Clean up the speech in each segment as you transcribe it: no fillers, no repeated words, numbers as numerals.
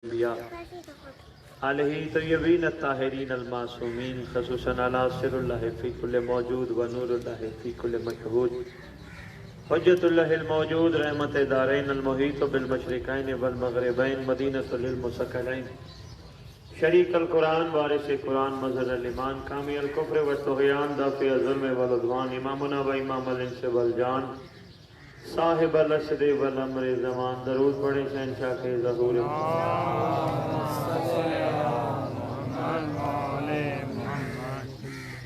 علیہ طیبین الطاہرین المعصومین خصوصاً علی سر اللہ فی کل موجود و نور اللہ فی کل مشہود حجت اللہ الموجود رحمت دارین المحیط بالمشرقین والمغربین مدینۃ للمثقلین شریک القرآن وارث قرآن مظہر الایمان کامی الکفر والطغیان دافع الظلم والعدوان امامنا و امام الانس والجان صاحب الاسد والامر زمان درود پڑھیں شہنشاہ کے ظہور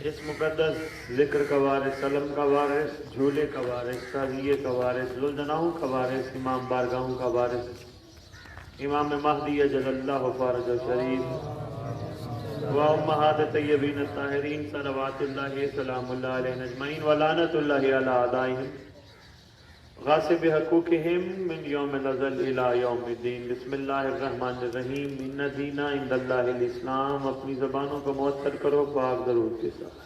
اس مقدس ذکر کا وارث، سلم کا وارث، جھولے کا وارث، تعزیے کا وارث، للجناحوں کا وارث، امام بارگاہوں کا وارث، امام مہدی اجل اللہ فارج شریف و امہات طیبین الطاہرین صلوات اللہ سلام اللہ علیہ اجمعین و لعنت اللہ علی اعدائہم غاصب حقوقہم من یوم الازل الى یوم الدین۔ بسم اللہ الرحمن الرحیم۔ ان دین عند اللہ الاسلام۔ اپنی زبانوں کو معطر کرو پاک درود کے ساتھ۔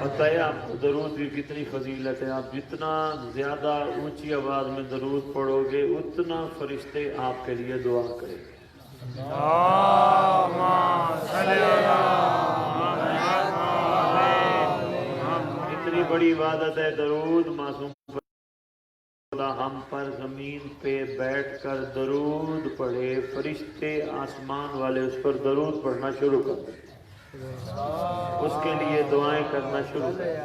پتہ ہے آپ کو درود کی کتنی فضیلت ہے، آپ جتنا زیادہ اونچی آواز میں درود پڑھو گے اتنا فرشتے آپ کے لیے دعا کریں گے۔ اتنی بڑی عبادت ہے درود۔ معصوم خدا ہم پر زمین پہ بیٹھ کر درود پڑھے، فرشتے آسمان والے اس پر درود پڑھنا شروع کر دیں، اس کے لیے دعائیں کرنا شروع کر دیں۔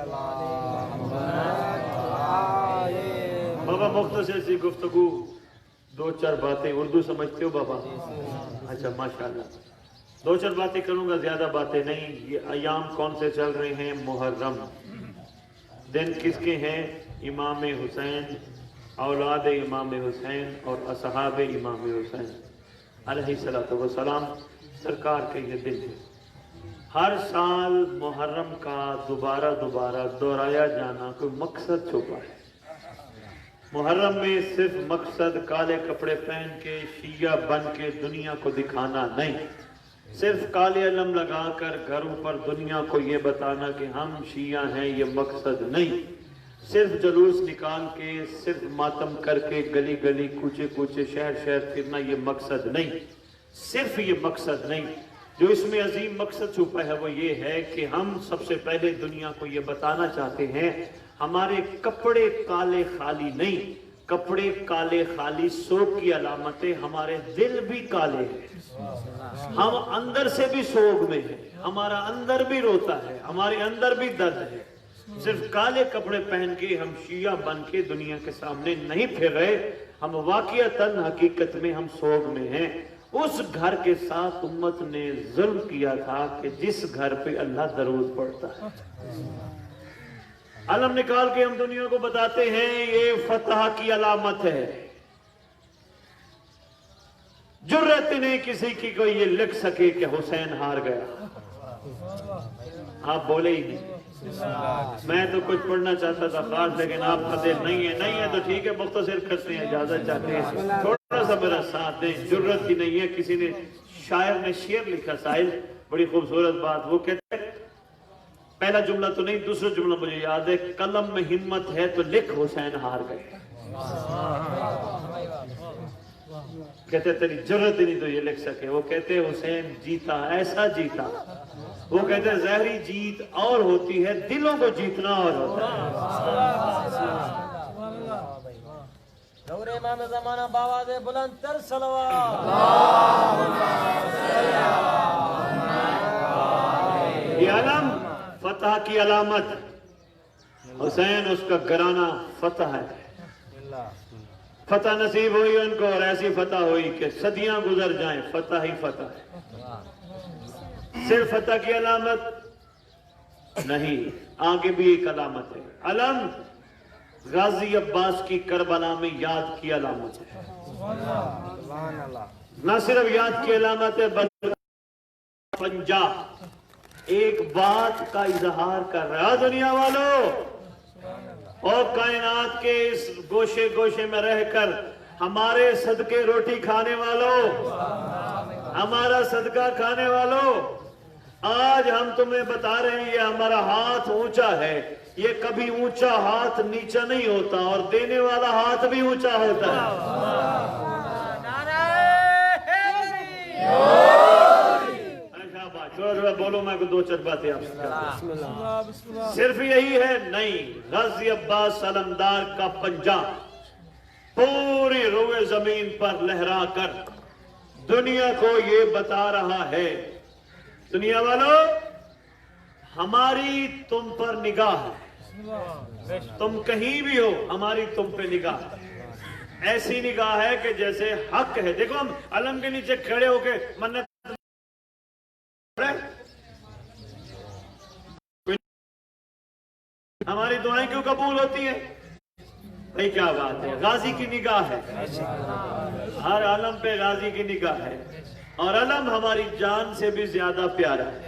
بابا مختصر سی گفتگو، دو چار باتیں۔ اردو سمجھتے ہو بابا؟ اچھا ماشاءاللہ، دو چار باتیں کروں گا، زیادہ باتیں نہیں۔ یہ ایام کون سے چل رہے ہیں؟ محرم۔ دن کس کے ہیں؟ امام حسین، اولاد امام حسین اور اصحاب امام حسین علیہ السلام سرکار کے یہ دن ہے۔ ہر سال محرم کا دوبارہ دہرایا جانا کوئی مقصد چھپا ہے۔ محرم میں صرف مقصد کالے کپڑے پہن کے شیعہ بن کے دنیا کو دکھانا نہیں، صرف کالے علم لگا کر گھروں پر دنیا کو یہ بتانا کہ ہم شیعہ ہیں، یہ مقصد نہیں۔ صرف جلوس نکال کے، صرف ماتم کر کے گلی گلی کوچے کوچے شہر شہر پھرنا یہ مقصد نہیں، صرف یہ مقصد نہیں۔ جو اس میں عظیم مقصد چھپا ہے وہ یہ ہے کہ ہم سب سے پہلے دنیا کو یہ بتانا چاہتے ہیں ہمارے کپڑے کالے خالی نہیں، کپڑے کالے خالی سوگ کی علامت ہے، ہمارے دل بھی کالے ہیں، ہم اندر سے بھی سوگ میں ہیں، ہمارا اندر بھی روتا ہے، ہمارے اندر بھی درد ہے۔ صرف کالے کپڑے پہن کے ہم شیعہ بن کے دنیا کے سامنے نہیں پھر رہے، ہم واقعتاً حقیقت میں ہم سوگ میں ہیں۔ اس گھر کے ساتھ امت نے ظلم کیا تھا کہ جس گھر پہ اللہ درود پڑھتا ہے۔ علم نکال کے ہم دنیا کو بتاتے ہیں یہ فتح کی علامت ہے۔ جرت نہیں کسی کی کوئی یہ لکھ سکے کہ حسین ہار گیا۔ آپ بولے ہی نہیں۔ میں تو کچھ پڑھنا چاہتا تھا خاص، لیکن آپ کا دل نہیں ہے تو ٹھیک ہے، مختصر کرتے ہیں، اجازت چاہتے ہیں، تھوڑا سا میرا ساتھ دیں۔ جرت ہی نہیں ہے۔ کسی نے، شاعر نے شعر لکھا، ساحل، بڑی خوبصورت بات، وہ کہتے ہیں، پہلا جملہ تو نہیں، دوسرا جملہ مجھے یاد ہے، قلم میں ہمت ہے تو لکھ حسین ہار گئے۔ کہتے تیری جرت ہی نہیں تو یہ لکھ سکے۔ وہ کہتے حسین جیتا، ایسا جیتا۔ وہ کہتے ظاہری جیت اور ہوتی ہے، دلوں کو جیتنا اور ہوتا ہے۔ دور امام زمانہ باواز بلند تر صلوات۔ یہ علم فتح کی علامت، حسین اس کا گھرانہ فتح ہے۔ فتح نصیب ہوئی ان کو، اور ایسی فتح ہوئی کہ صدیاں گزر جائیں، فتح ہی فتح ہے۔ صرف فتح کی علامت نہیں، آگے بھی ایک علامت ہے۔ علم غازی عباس کی کربلا میں یاد کی علامت ہے۔ نہ صرف یاد کی علامت ہے بلکہ پنجا ایک بات کا اظہار کر رہا ہے۔ دنیا والوں اور کائنات کے اس گوشے گوشے میں رہ کر ہمارے صدقے روٹی کھانے والوں، ہمارا صدقہ کھانے والوں، آج ہم تمہیں بتا رہے ہیں، یہ ہمارا ہاتھ اونچا ہے یہ کبھی اونچا ہاتھ نیچا نہیں ہوتا اور دینے والا ہاتھ بھی اونچا ہوتا ہے. بولو میں دو چار باتیں آپ سے. صرف یہی ہے نہیں، غازی عباس علمدار کا پنجہ پوری روئے زمین پر لہرا کر دنیا کو یہ بتا رہا ہے، دنیا والوں ہماری تم پر نگاہ ہے، تم کہیں بھی ہو ہماری تم پہ نگاہ ہے. ایسی نگاہ ہے کہ جیسے حق ہے. دیکھو ہم علم کے نیچے کھڑے ہو کے منت ہماری دعائیں کیوں قبول ہوتی ہیں؟ بھئی کیا بات ہے، غازی کی نگاہ ہے، ہر علم پہ غازی کی نگاہ ہے، اور علم ہماری جان سے بھی زیادہ پیارا ہے.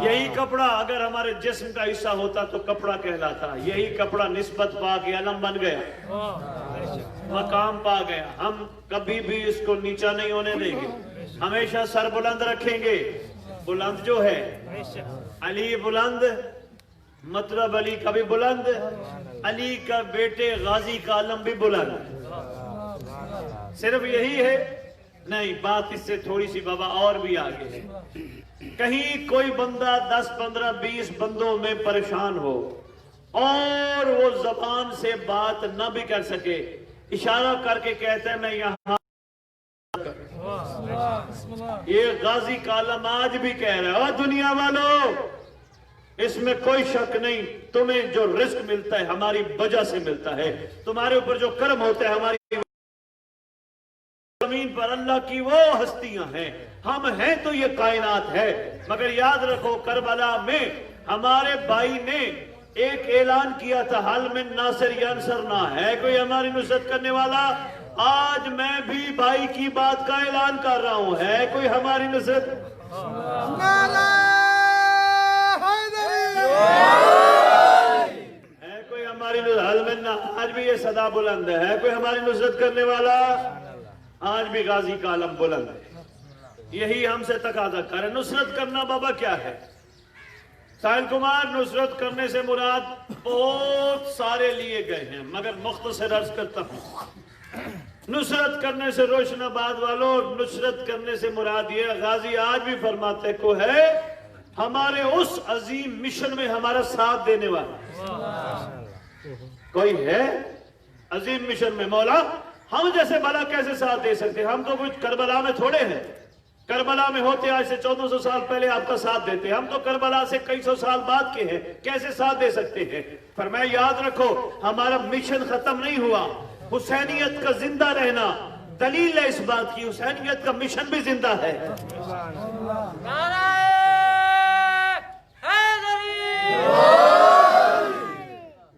یہی کپڑا اگر ہمارے جسم کا حصہ ہوتا تو کپڑا کہلاتا، یہی کپڑا نسبت پا کے علم بن گیا، مقام پا گیا. ہم کبھی بھی اس کو نیچا نہیں ہونے دیں گے، ہمیشہ سر بلند رکھیں گے. بلند جو ہے علی بلند، مطلب علی کا بھی بلند، علی کا بیٹے غازی کا علم بھی بلند. صرف یہی ہے؟ نہیں، بات اس سے تھوڑی سی بابا اور بھی آگے ہے. کہیں کوئی بندہ 10 15 20 بندوں میں پریشان ہو اور وہ زبان سے بات نہ بھی کر سکے، اشارہ کر کے کہتا ہے میں یہاں. یہ غازی کا علم آج بھی کہہ رہا ہے، اور دنیا والوں اس میں کوئی شک نہیں، تمہیں جو رزق ملتا ہے ہماری وجہ سے ملتا ہے، تمہارے اوپر جو کرم ہوتا ہے ہماری زمین پر اللہ کی وہ ہستیاں ہیں. ہم ہیں تو یہ کائنات ہے. مگر یاد رکھو کربلا میں ہمارے بھائی نے ایک اعلان کیا تھا، حل من ناصر ینصر، نہ ہے کوئی ہماری نصرت کرنے والا. آج میں بھی بھائی کی بات کا اعلان کر رہا ہوں، ہے کوئی ہماری نصرت؟ ہے کوئی ہماری نصرت؟ آج بھی یہ صدا بلند ہے کوئی ہماری نصرت کرنے والا؟ آج بھی غازی کا علم بلند ہے. یہی ہم سے تقاضا کرے. نصرت کرنا بابا کیا ہے؟ ساحل کمار، نصرت کرنے سے مراد بہت سارے لیے گئے ہیں، مگر مختصر عرض کرتا ہوں. نصرت کرنے سے روشن آباد والوں، نصرت کرنے سے مراد یہ غازی آج بھی فرماتے کو ہے ہمارے اس عظیم مشن میں ہمارا ساتھ دینے والا کوئی ہے عظیم مشن میں. مولا ہم جیسے بھلا کیسے ساتھ دے سکتے ہیں؟ ہم تو کچھ کربلا میں تھوڑے ہیں. کربلا میں ہوتے آج سے 1400 سال پہلے آپ کا ساتھ دیتے. ہم تو کربلا سے کئی سو سال بعد کے ہیں، کیسے ساتھ دے سکتے ہیں؟ فرمایا یاد رکھو ہمارا مشن ختم نہیں ہوا. حسینیت کا زندہ رہنا دلیل ہے اس بات کی، حسینیت کا مشن بھی زندہ ہے.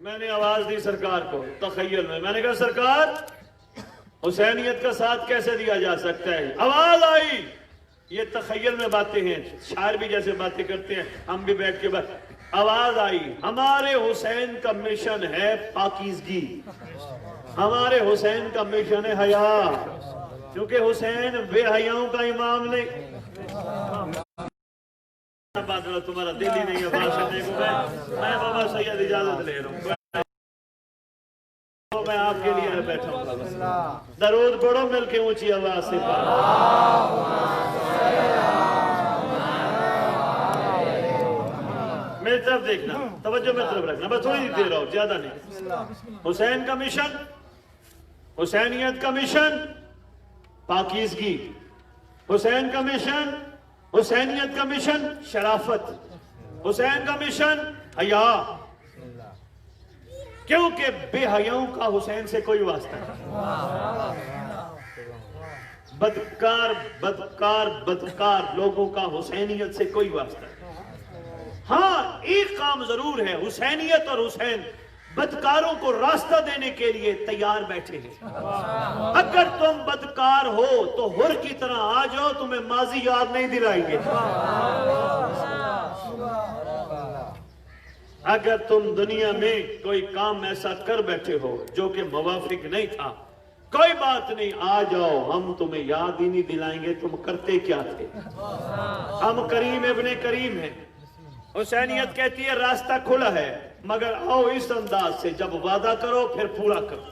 میں نے آواز دی سرکار کو تخیل میں نے کہا سرکار حسینیت کا ساتھ کیسے دیا جا سکتا ہے؟ آواز آئی. یہ تخیل میں باتیں ہیں، شاعر بھی جیسے باتیں کرتے ہیں ہم بھی بیٹھ کے آواز آئی ہمارے حسین کا مشن ہے پاکیزگی، ہمارے حسین کا مشن ہے حیا، کیونکہ حسین بے حیاؤں کا امام نہیں. تمہارا دل ہی نہیں ہے بات کرنے کو. میں بابا سید اجازت لے رہا ہوں، میں آپ کے لیے بیٹھا ہوں. درود پڑھو مل کے اونچی آواز سے. میری طرف دیکھنا، توجہ میری طرف رکھنا، میں تھوڑی دے رہا ہوں زیادہ نہیں. حسین کا مشن، حسینیت کا مشن پاکیزگی، حسین کا مشن، حسینیت کا مشن شرافت، حسین کا مشن حیا. کیونکہ بے حیاؤں کا حسین سے کوئی واسطہ نہیں. بدکار بدکار بدکار لوگوں کا حسینیت سے کوئی واسطہ نہیں. ہاں ایک کام ضرور ہے، حسینیت اور حسین بدکاروں کو راستہ دینے کے لیے تیار بیٹھے ہیں. اگر تم بدکار ہو تو ہر کی طرح آ جاؤ، تمہیں ماضی یاد نہیں دلائیں گے. اگر تم دنیا میں کوئی کام ایسا کر بیٹھے ہو جو کہ موافق نہیں تھا، کوئی بات نہیں، آ جاؤ، ہم تمہیں یاد ہی نہیں دلائیں گے تم کرتے کیا تھے. ہم کریم ابن کریم ہیں. حسینیت کہتی ہے راستہ کھلا ہے، مگر آؤ اس انداز سے، جب وعدہ کرو پھر پورا کرو۔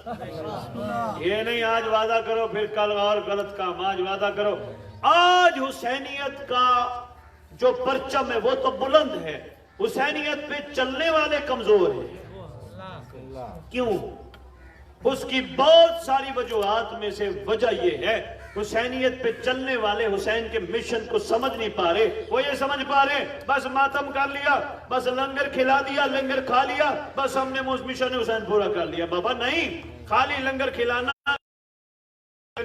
یہ نہیں آج وعدہ کرو پھر کل اور غلط کام، آج وعدہ کرو۔ آج حسینیت کا جو پرچم ہے وہ تو بلند ہے، حسینیت پہ چلنے والے کمزور ہیں۔ کیوں؟ اس کی بہت ساری وجوہات میں سے وجہ یہ ہے، حسینیت پہ چلنے والے حسین کے مشن کو سمجھ نہیں پا رہے۔ وہ یہ سمجھ پا رہے بس ماتم کر لیا، بس لنگر کھلا دیا، لنگر کھا لیا، بس ہم نے مشن حسین پورا کر لیا۔ بابا نہیں، خالی لنگر کھلانا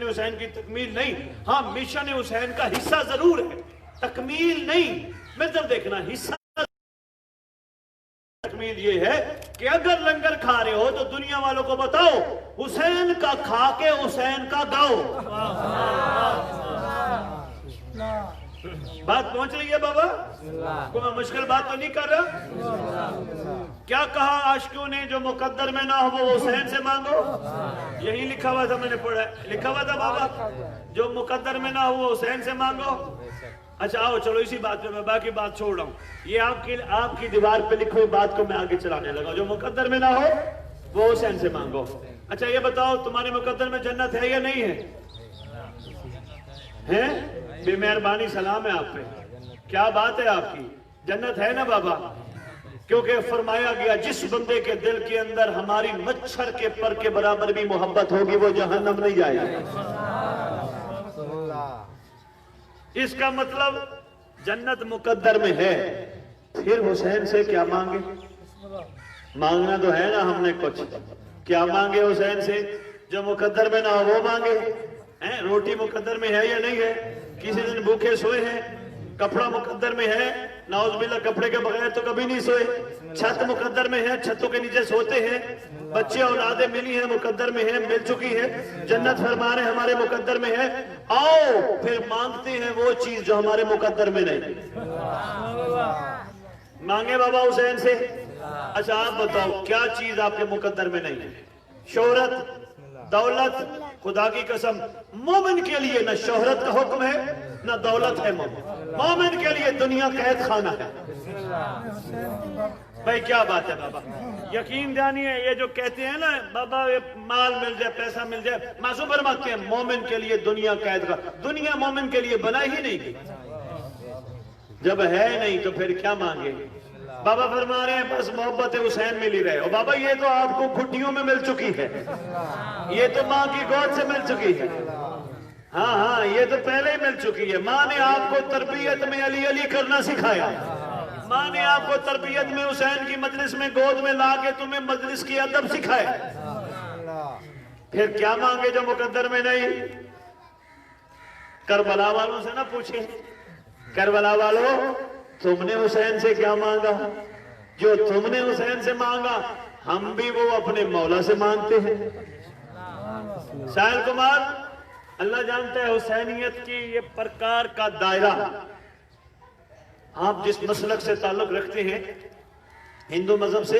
حسین کی تکمیل نہیں۔ ہاں مشن حسین کا حصہ ضرور ہے، تکمیل نہیں۔ مطلب دیکھنا، حصہ تکمیل یہ ہے کہ اگر لنگر کھا رہے ہو تو دنیا والوں کو بتاؤ حسین کا کھا کے حسین کا گاؤ۔ بات پہنچ رہی ہے بابا؟ کوئی میں مشکل بات تو نہیں کر رہا؟ کیا کہا عاشقوں نے، جو مقدر میں نہ ہو وہ حسین سے مانگو؟ یہی لکھا ہوا تھا، میں نے پڑھا، لکھا ہوا تھا بابا، جو مقدر میں نہ ہو وہ حسین سے مانگو۔ اچھا آؤ چلو اسی بات پہ میں باقی بات چھوڑ رہا ہوں۔ یہ آپ کی دیوار پہ لکھی ہوئی بات کو میں آگے چلانے لگا، جو مقدر میں نہ ہو وہ حسین سے مانگو۔ اچھا یہ بتاؤ تمہارے مقدر میں جنت ہے یا نہیں ہے؟ ہیں؟ بے مہربانی سلام ہے آپ پہ، کیا بات ہے آپ کی، جنت ہے نا بابا؟ کیونکہ فرمایا گیا جس بندے کے دل کے اندر ہماری مچھر کے پر کے برابر بھی محبت ہوگی وہ جہنم نہیں جائے گا۔ اس کا مطلب جنت مقدر میں ہے، پھر حسین سے کیا مانگے؟ مانگنا تو ہے نا ہم نے کچھ، کیا مانگے حسین سے؟ جو مقدر میں نہ ہو وہ مانگے۔ روٹی مقدر میں ہے یا نہیں ہے؟ کسی دن بھوکے سوئے ہیں؟ کپڑا مقدر میں ہے؟ نعوذ باللہ کپڑے کے بغیر تو کبھی نہیں سوئے۔ چھت مقدر میں ہے، چھتوں کے نیچے سوتے ہیں۔ بچے اولادیں ملی ہیں، مقدر میں ہیں، مل چکی ہے۔ جنت فرما رہے ہمارے مقدر میں ہے۔ آؤ پھر مانگتے ہیں وہ چیز جو ہمارے مقدر میں نہیں۔ مانگے بابا حسین سے۔ اچھا آپ بتاؤ کیا چیز آپ کے مقدر میں نہیں ہے؟ شہرت، دولت، خدا کی قسم مومن کے لیے نہ شہرت کا حکم ہے نہ دولت ہے۔ مومن کے لیے دنیا قید خانہ ہے۔ بھائی کیا بات ہے بابا، یقین جانیے یہ جو کہتے ہیں نا بابا مال مل جائے، پیسہ مل جائے، معصوم فرماتے ہیں مومن کے لیے دنیا قید خانہ، دنیا مومن کے لیے بنا ہی نہیں گئی۔ جب ہے نہیں تو پھر کیا مانگے؟ بابا فرما رہے ہیں بس محبت حسین مل ہی رہے۔ اور بابا یہ تو آپ کو گھٹیوں میں مل چکی ہے، یہ تو ماں کی گود سے مل چکی ہے۔ ہاں یہ تو پہلے ہی مل چکی ہے۔ ماں نے آپ کو تربیت میں علی علی کرنا سکھایا، ماں نے آپ کو تربیت میں حسین کی مجلس میں گود میں لا کے تمہیں مجلس کی ادب سکھایا۔ پھر کیا مانگے جو مقدر میں نہیں؟ کربلا والوں سے نہ پوچھیں، کربلا والوں تم نے حسین سے کیا مانگا؟ جو تم نے حسین سے مانگا ہم بھی وہ اپنے مولا سے مانگتے ہیں۔ ساحل کمار، اللہ جانتا ہے حسینیت کی یہ پرکار کا دائرہ، آپ جس مسلک سے تعلق رکھتے ہیں ہندو مذہب سے،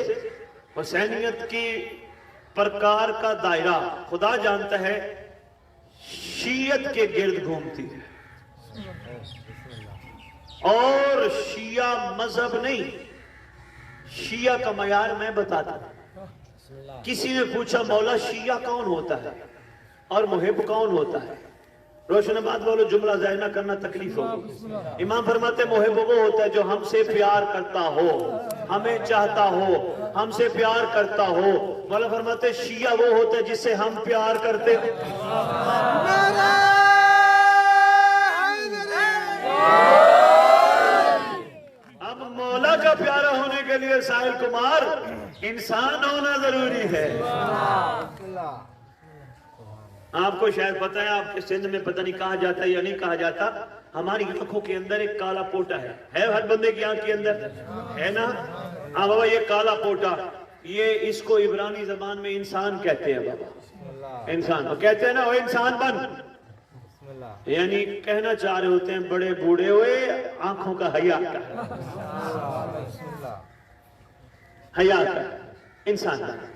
حسینیت کی پرکار کا دائرہ خدا جانتا ہے شیعت کے گرد گھومتی ہے۔ اور شیعہ مذہب نہیں، شیعہ کا معیار میں بتاتا ہوں۔ کسی نے پوچھا مولا شیعہ کون ہوتا ہے اور محب کون ہوتا ہے؟ روشن بات بولو، جملہ ضائع نہ کرنا تکلیف ہوگی۔ امام فرماتے محب وہ ہوتا ہے جو ہم سے پیار کرتا ہو، ہمیں چاہتا ہو، ہم سے پیار کرتا ہو۔ مولا فرماتے شیعہ وہ ہوتا ہے جس سے ہم پیار کرتے ہو۔ اب مولا کا پیارا ہونے کے لیے ساحل کمار انسان ہونا ضروری ہے۔ آپ کو شاید پتہ ہے، آپ کے سندھ میں پتہ نہیں کہا جاتا یا نہیں کہا جاتا، ہماری آنکھوں کے اندر ایک کالا پوٹا ہے ہر بندے کی آنکھ کے اندر ہے نا؟ ہاں بابا یہ کالا پوٹا، یہ اس کو عبرانی زبان میں انسان کہتے ہیں بابا، انسان کہتے ہیں نا، وہ انسان بن، یعنی کہنا چاہ رہے ہوتے ہیں بڑے بوڑھے ہوئے آنکھوں کا حیا کا، حیا کا انسان بن۔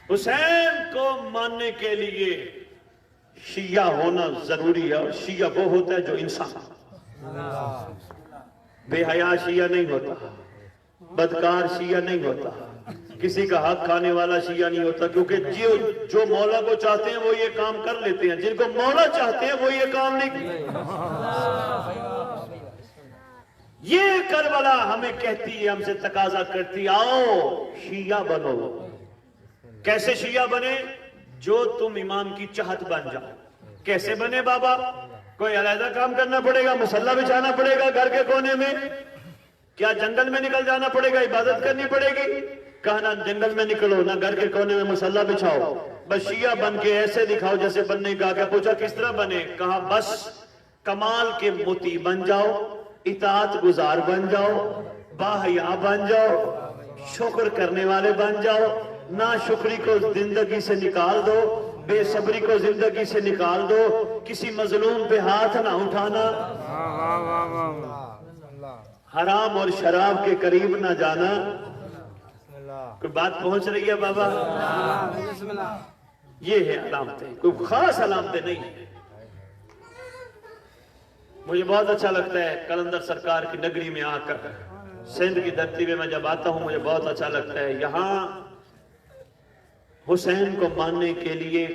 حسین کو ماننے کے لیے شیعہ ہونا ضروری ہے، اور شیعہ وہ ہوتا ہے جو انسان، بے حیا شیعہ نہیں ہوتا، بدکار شیعہ نہیں ہوتا، کسی کا حق کھانے والا شیعہ نہیں ہوتا، کیونکہ جو مولا کو چاہتے ہیں وہ یہ کام کر لیتے ہیں، جن کو مولا چاہتے ہیں وہ یہ کام نہیں۔ یہ کربلا ہمیں کہتی ہے، ہم سے تقاضا کرتی، آؤ شیعہ بنو۔ کیسے شیعہ بنے؟ جو تم امام کی چاہت بن جاؤ۔ کیسے بنے بابا؟ کوئی علیحدہ کام کرنا پڑے گا، مصلی بچھانا پڑے گا گھر کے کونے میں؟ کیا جنگل میں نکل جانا پڑے گا، عبادت کرنی پڑے گی؟ کہا نہ جنگل میں نکلو، نہ گھر کے کونے میں مصلی بچھاؤ، بس شیعہ بن کے ایسے دکھاؤ جیسے بننے کا۔ کیا پوچھا کس طرح بنے؟ کہا بس کمال کے مطیع بن جاؤ، اطاعت گزار بن جاؤ، باحیا بن جاؤ، شکر کرنے والے بن جاؤ، ناشکری کو زندگی سے نکال دو، بے صبری کو زندگی سے نکال دو، کسی مظلوم پہ ہاتھ نہ اٹھانا، حرام اور شراب کے قریب نہ جانا۔ کوئی بات پہنچ رہی ہے بابا؟ یہ ہے علامتیں، کوئی خاص علامتیں نہیں ہیں۔ مجھے بہت اچھا لگتا ہے قلندر سرکار کی نگری میں آ کر، سندھ کی دھرتی میں جب آتا ہوں مجھے بہت اچھا لگتا ہے۔ یہاں حسین کو ماننے کے لیے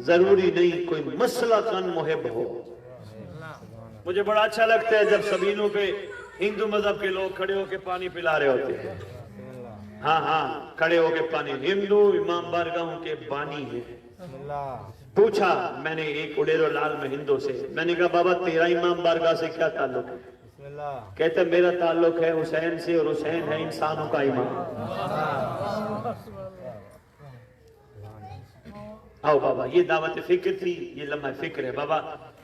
ضروری نہیں کوئی مسئلہ کن محب ہو۔ مجھے بڑا اچھا لگتا ہے جب سبینوں پہ ہندو مذہب کے لوگ کھڑے ہو کے پانی پلا رہے ہوتے ہیں۔ ہاں کھڑے ہو کے پانی، ہندو امام بارگاہوں کے بانی ہیں۔ پوچھا میں نے ایک اڈیرو لال میں ہندو سے، میں نے کہا بابا تیرا امام بارگاہ سے کیا تعلق ہے؟ کہتے میرا تعلق ہے حسین سے، اور حسین ہے انسانوں کا امام۔ آؤ بابا، یہ دعوت فکر تھی، یہ لمحہ فکر ہے بابا۔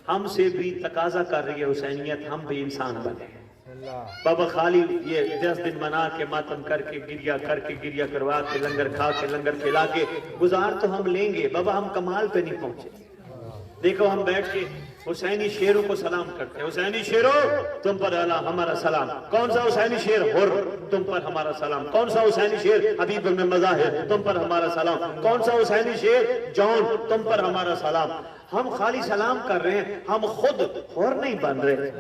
ہم سے بھی تقاضا کر رہی ہے حسینیت، ہم بھی انسان بنے۔ بابا خالی یہ 10 دن منا کے ماتم کر کے گریا کروا کے لنگر کھا کے لنگر کھلا کے گزار تو ہم لیں گے بابا، ہم کمال پہ نہیں پہنچے۔ دیکھو ہم بیٹھ کے حسینی شیروں کو سلام کرتے ہیں، حسینی شیروں تم پر ہمارا سلام۔ کون سا حسینی شیر؟ حر تم پر ہمارا سلام۔ کون سا حسینی شیر؟ حبیب ابن مظاہر تم پر ہمارا سلام۔ کون سا حسینی شیر؟ جون تم پر ہمارا سلام۔ ہم خالی سلام کر رہے ہیں، ہم خود حر نہیں بن رہے۔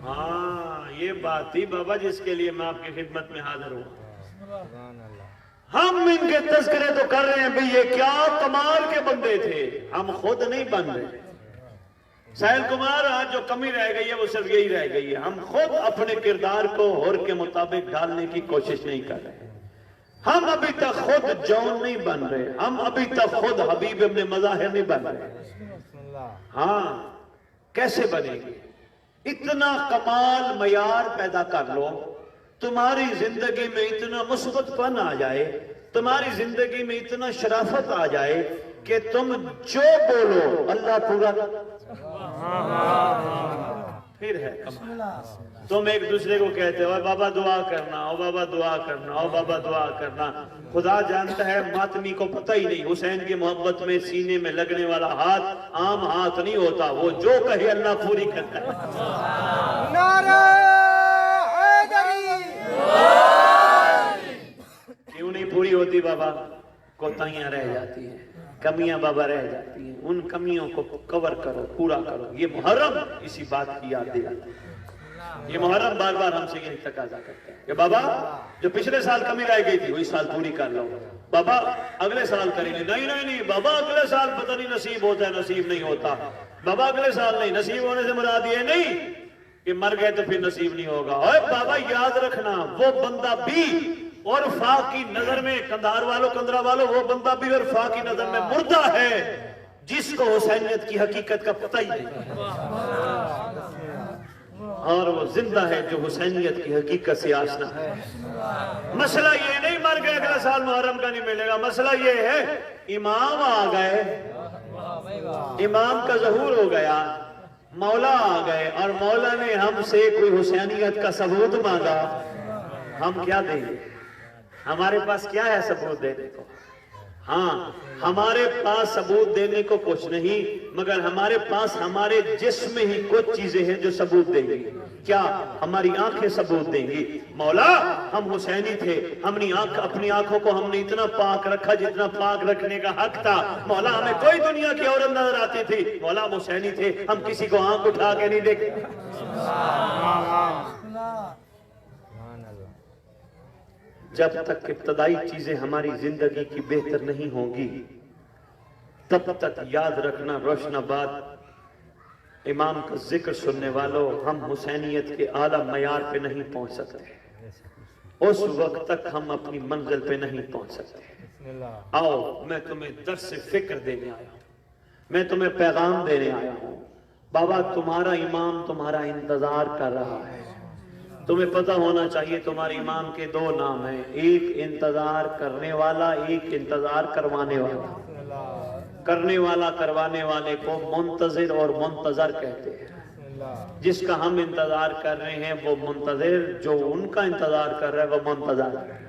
ہاں یہ بات تھی بابا جس کے لیے میں آپ کی خدمت میں حاضر ہوں۔ ہم ان کے تذکرے تو کر رہے ہیں بھی یہ کیا کمال کے بندے تھے، ہم خود نہیں بن رہے۔ سہیل کمار آج جو کمی رہ گئی ہے وہ صرف یہی رہ گئی ہے، ہم خود اپنے کردار کو حر کے مطابق ڈالنے کی کوشش نہیں کر رہے۔ ہم ابھی تک خود جون نہیں بن رہے، ہم ابھی تک خود حبیب ابن مظاہر نہیں بن رہے۔ ہاں کیسے بنے گی؟ اتنا کمال معیار پیدا کر لو، تمہاری زندگی میں اتنا مثبت پن آ جائے، تمہاری زندگی میں اتنا شرافت آ جائے کہ تم جو بولو اللہ پورا پھر ہے کمال۔ تم ایک دوسرے کو کہتے ہو بابا دعا کرنا، او بابا دعا کرنا، او بابا دعا کرنا۔ خدا جانتا ہے ماتمی کو پتہ ہی نہیں حسین کی محبت میں سینے میں لگنے والا ہاتھ عام ہاتھ نہیں ہوتا، وہ جو کہے اللہ پوری کرتا ہے۔ نعرہ حیدری! کیوں نہیں پوری ہوتی بابا؟ کوتاہیاں رہ جاتی ہیں، کمیاں بابا رہ جاتی ہیں، ان کمیوں کو کور کرو، پورا کرو۔ یہ محرم اسی بات کی یاد دلاتا ہے۔ یہ محرم بار بار ہم سے یہی تقاضا کرتا ہے کہ بابا جو پچھلے سال کمی رہ گئی تھی وہی سال پوری کر لو، بابا اگلے سال کریں گے۔ نہیں بابا اگلے سال پتہ نہیں نصیب ہوتا ہے نصیب نہیں ہوتا، بابا اگلے سال نہیں، نصیب ہونے سے مراد یہ نہیں کہ مر گئے تو پھر نصیب نہیں ہوگا۔ اوے بابا یاد رکھنا وہ بندہ بھی عرفا کی نظر میں، کندھار والوں کندرا والوں، وہ بندہ بھی عرفا کی نظر میں مردہ ہے جس کو حسینیت کی حقیقت کا پتہ ہی نہیں، اور وہ زندہ ہے جو حسینیت کی حقیقت سے آشنا ہے۔ مسئلہ یہ نہیں مر گئے اگلا سال محرم کا نہیں ملے گا، مسئلہ یہ ہے امام آ گئے، امام کا ظہور ہو گیا، مولا آ گئے اور مولا نے ہم سے کوئی حسینیت کا ثبوت مانگا، ہم کیا دیں گے؟ ہمارے پاس کیا ہے ثبوت دینے کو؟ ہاں ہمارے پاس ثبوت دینے کو کچھ نہیں، مگر ہمارے پاس ہمارے جسم میں ہی کچھ چیزیں ہیں جو ثبوت دیں گی۔ کیا؟ ہماری آنکھیں ثبوت دیں گی۔ مولا ہم حسینی تھے، اپنی آنکھوں کو ہم نے اتنا پاک رکھا جتنا پاک رکھنے کا حق تھا۔ مولا ہمیں کوئی دنیا کی عورت نظر آتی تھی، مولا ہم حسینی تھے، ہم کسی کو آنکھ اٹھا کے نہیں دیکھتے۔ جب تک ابتدائی چیزیں ہماری زندگی کی بہتر نہیں ہوں گی تب تک یاد رکھنا روشن آباد امام کا ذکر سننے والوں ہم حسینیت کے اعلیٰ معیار پہ نہیں پہنچ سکتے، اس وقت تک ہم اپنی منزل پہ نہیں پہنچ سکتے۔ آؤ میں تمہیں درس فکر دینے آیا ہوں، میں تمہیں پیغام دینے آیا ہوں۔ بابا تمہارا امام تمہارا انتظار کر رہا ہے۔ تمہیں پتہ ہونا چاہیے تمہارے امام کے دو نام ہیں، ایک انتظار کرنے والا، ایک انتظار کروانے والا۔ کرنے والا کروانے والے کو منتظر اور منتظر کہتے ہیں۔ جس کا ہم انتظار کر رہے ہیں وہ منتظر، جو ان کا انتظار کر رہا ہے وہ منتظر ہے۔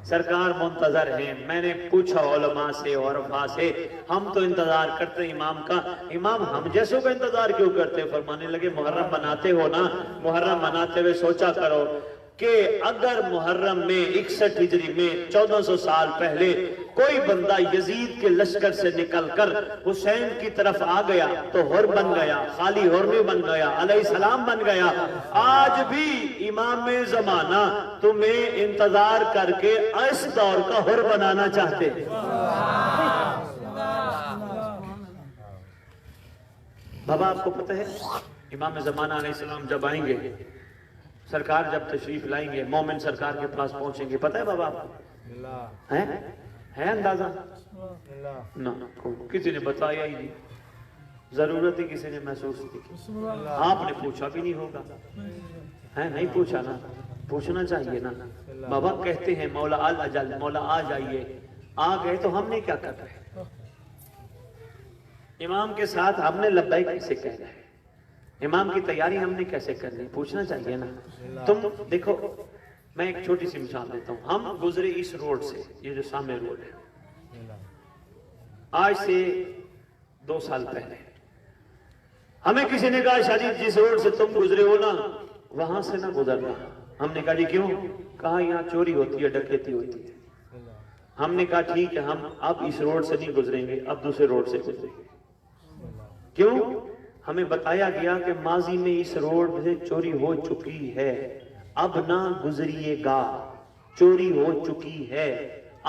سرکار منتظر ہیں۔ میں نے پوچھا علماء سے اور عرفا سے، ہم تو انتظار کرتے امام کا، امام ہم جیسوں کا انتظار کیوں کرتے؟ فرمانے لگے محرم مناتے ہو نا، محرم مناتے ہوئے سوچا کرو کہ اگر محرم میں 61 ہجری میں 1400 سال پہلے کوئی بندہ یزید کے لشکر سے نکل کر حسین کی طرف آ گیا تو حر بن گیا، خالی حر نہیں بن گیا، علیہ السلام بن گیا۔ آج بھی امام زمانہ تمہیں انتظار کر کے اس دور کا حر بنانا چاہتے ہیں۔ بابا آپ کو پتہ ہے امام زمانہ علیہ السلام جب آئیں گے، سرکار جب تشریف لائیں گے، مومن سرکار کے پاس پہنچیں گے، پتہ ہے بابا آپ کو ہے اندازہ؟ نہ کسی نے بتایا ہی نہیں، ضرورت ہی کسی نے محسوس نہیں کی، آپ نے پوچھا بھی نہیں ہوگا، نہیں پوچھا نا، پوچھنا چاہیے نا۔ بابا کہتے ہیں مولا الاجل، مولا آ جائیے، آ گئے تو ہم نے کیا کر رہے؟ امام کے ساتھ ہم نے لبیک کیسے کہہ رہے ہیں؟ امام کی تیاری ہم نے کیسے کر لی؟ پوچھنا چاہیے نا۔ تم دیکھو میں ایک چھوٹی سی مثال دیتا ہوں، ہم گزرے اس روڈ سے، یہ جو سامنے روڈ ہے، آج سے 2 سال پہلے ہمیں کسی نے کہا شاہ جی جس روڈ سے تم گزرے ہو نا وہاں سے نہ گزرنا۔ ہم نے کہا جی کیوں؟ کہا یہاں چوری ہوتی ہے، ڈکیتی ہوتی ہے۔ ہم نے کہا ٹھیک ہے ہم اب اس روڈ سے نہیں گزریں گے، اب دوسرے روڈ سے گزریں گے۔ کیوں؟ ہمیں بتایا گیا کہ ماضی میں اس روڈ سے چوری ہو چکی ہے، اب نہ گزریے گا، چوری ہو چکی ہے،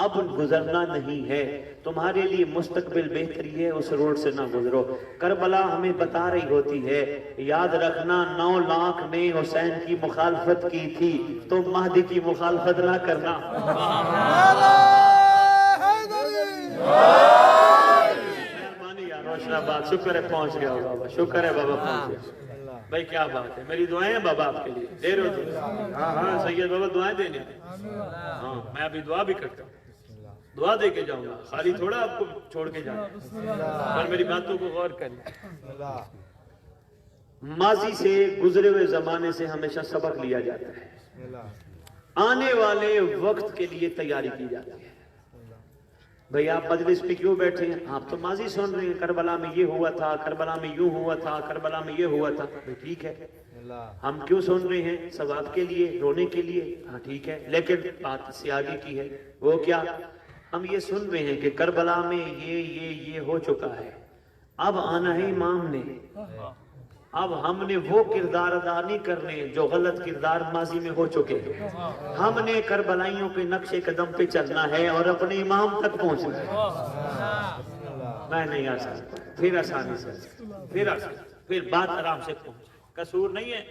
اب گزرنا نہیں ہے، تمہارے لیے مستقبل بہتری ہے، اس روڈ سے نہ گزرو۔ کربلا ہمیں بتا رہی ہوتی ہے، یاد رکھنا 9 لاکھ نے حسین کی مخالفت کی تھی تو مہدی کی مخالفت نہ کرنا۔ روشن آباد شکر ہے پہنچ گیا بابا، شکر ہے بابا پہنچ گیا۔ بھائی کیا بات ہے، میری دعائیں ہیں بابا آپ کے لیے، دیر ہو جائے۔ ہاں سید بابا دعائیں دینے، ہاں میں ابھی دعا بھی کرتا ہوں، دعا دے کے جاؤں گا، خالی تھوڑا آپ کو چھوڑ کے جاؤں گا، پر میری باتوں کو غور کریں۔ ماضی سے گزرے ہوئے زمانے سے ہمیشہ سبق لیا جاتا ہے، آنے والے وقت کے لیے تیاری کی جاتی ہے۔ بھئی آپ مجلس پہ کیوں بیٹھے ہیں؟ آپ تو ماضی سن رہے ہیں، کربلا میں یہ ہوا تھا، کربلا میں یوں ہوا تھا، کربلا میں یہ ہوا تھا۔ ٹھیک ہے، ہم کیوں سن رہے ہیں؟ ثواب کے لیے، رونے کے لیے؟ ہاں ٹھیک ہے، لیکن بات سے آگے کی ہے، وہ کیا؟ ہم یہ سن رہے ہیں کہ کربلا میں یہ ہو چکا ہے، اب آنا ہے امام نے، اب ہم نے وہ کردار ادا نہیں کرنے جو غلط کردار ماضی میں ہو چکے ہیں، ہم نے کربلائیوں کے نقش قدم پہ چلنا ہے اور اپنے امام تک پہنچنا ہے۔ میں نہیں آ سکتا، پھر آسانی سے پھر بات آرام سے پہنچ، قصور نہیں ہے،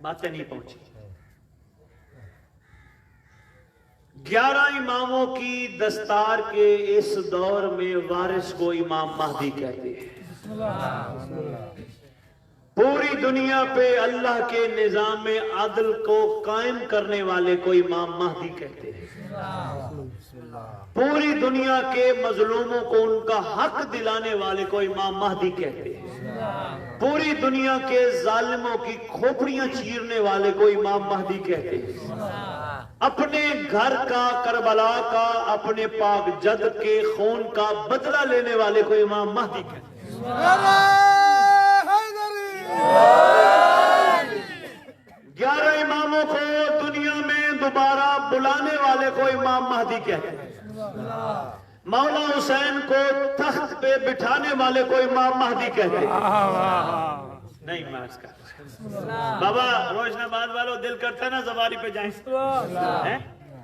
باتیں نہیں پہنچی۔ 11 اماموں کی دستار کے اس دور میں وارث کو امام مہدی کہتے ہیں۔ پوری دنیا پہ اللہ کے نظام عدل کو قائم کرنے والے کو امام مہدی کہتے ہیں۔ پوری دنیا کے مظلوموں کو ان کا حق دلانے والے کو امام مہدی کہتے ہیں۔ پوری دنیا کے ظالموں کی کھوپڑیاں چیرنے والے کو امام مہدی کہتے ہیں۔ اپنے گھر کا، کربلا کا، اپنے پاک جد کے خون کا بدلہ لینے والے کو امام مہدی کہتے ہیں۔ 11 اماموں کو دنیا میں دوبارہ بلانے والے کو امام مہدی کہتے ہیں۔ مولا حسین کو تخت پہ بٹھانے والے کو امام مہدی کہتے ہیں۔ نہیں مارس کا بابا روشن آباد والوں دل کرتا ہے نا سواری پہ جائیں،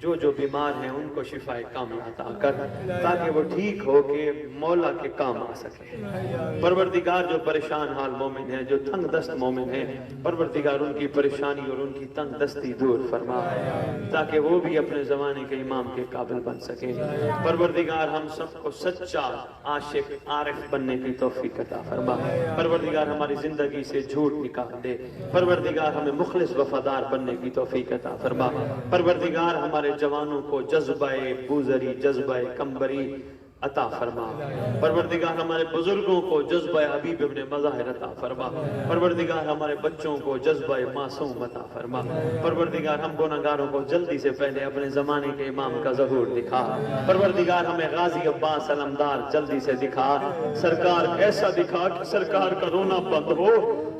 جو بیمار ہیں ان کو شفائے کاملہ عطا کر تاکہ وہ ٹھیک ہو کے مولا کے کام آ سکے۔ پروردگار جو پریشان حال مومن ہیں، جو تنگ دست مومن ہیں، پروردگار ان کی پریشانی اور ان کی تنگ دستی دور فرما تاکہ وہ بھی اپنے زمانے کے امام کے قابل بن سکیں۔ پروردگار ہم سب کو سچا عاشق عارف بننے کی توفیق عطا فرما۔ پروردگار ہماری زندگی سے جھوٹ نکال دے۔ پروردگار ہمیں مخلص وفادار بننے کی توفیق عطا فرما۔ پروردگار ہمارے جوانوں کو جذبہ بوزری، جذبہ کمبری عطا فرما۔ پروردگار ہمارے بزرگوں کو جذبہ حبیب ابن مظاہر عطا فرما۔ پروردگار ہمارے بچوں کو جذبہ معصوم عطا فرما۔ پروردگار ہم گناہگاروں کو جلدی سے پہلے اپنے زمانے کے امام کا ظہور دکھا۔ پروردگار ہمیں غازی عباس علمدار جلدی سے دکھا۔ سرکار ایسا دکھا کہ سرکار کا رونا بند ہو،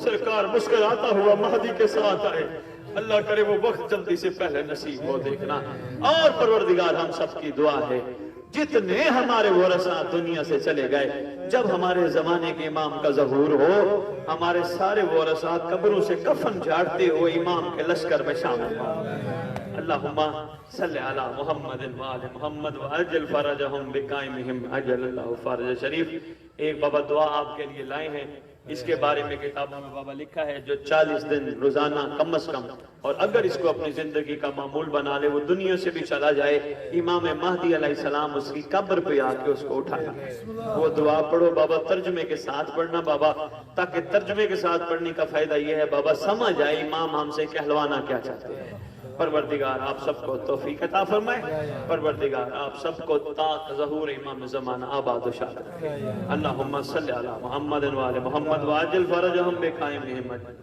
سرکار مسکراتا ہوا مہدی کے ساتھ آئے۔ اللہ کرے وہ وقت جلدی سے پہلے نصیب ہو دیکھنا۔ اور پروردگار ہم سب کی دعا ہے جتنے ہمارے ورثاء دنیا سے چلے گئے، جب ہمارے زمانے کے امام کا ظہور ہو، ہمارے سارے ورثاء قبروں سے کفن جھاڑتے ہوئے امام کے لشکر میں شامل ہوں۔ اللہم صلی علی محمد وآل محمد وعجل فرجہم بقائمہم عجل اللہ فرج شریف۔ ایک بابا دعا آپ کے لیے لائے ہیں، اس کے بارے میں کتابوں میں بابا لکھا ہے جو 40 دن روزانہ کم از کم، اور اگر اس کو اپنی زندگی کا معمول بنا لے، وہ دنیا سے بھی چلا جائے، امام مہدی علیہ السلام اس کی قبر پہ آ کے اس کو اٹھایا۔ وہ دعا پڑھو بابا، ترجمے کے ساتھ پڑھنا بابا، تاکہ ترجمے کے ساتھ پڑھنے کا فائدہ یہ ہے بابا سمجھ آئے امام ہم سے کہلوانا کیا چاہتے ہیں۔ پروردگار آپ سب کو توفیق عطا فرمائے۔ پروردگار آپ سب کو تا ظہور امام زمانہ آباد و شاد رکھے۔ اللہم صلی علی محمد وآل محمد وعجل فرجہم بقائمہم عجل